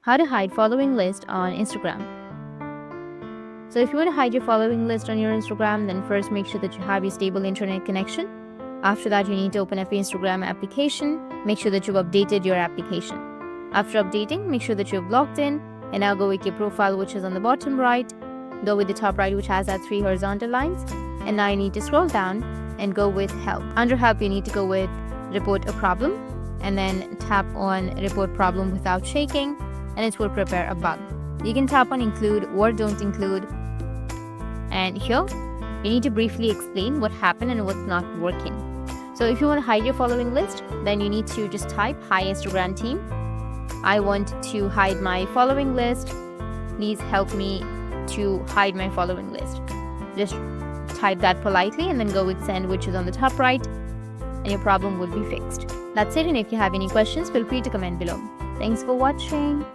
How to hide following list on Instagram. So if you want to hide your following list on your Instagram, then first make sure that you have a stable internet connection. After that, you need to open up your Instagram application. Make sure that you've updated your application. After updating, make sure that you've logged in, and now go with your profile, which is on the bottom right. Go with the top right, which has that 3 horizontal lines. And now you need to scroll down and go with help. Under help, you need to go with report a problem, and then tap on report problem without shaking, and it will prepare a bug. You can tap on include or don't include, and here you need to briefly explain what happened and what's not working. So if you want to hide your following list, then you need to just type, "Hi Instagram team, I want to hide my following list. Please help me to hide my following list." Just type that politely and then go with send, which is on the top right, and your problem will be fixed. That's it, and if you have any questions, feel free to comment below. Thanks for watching.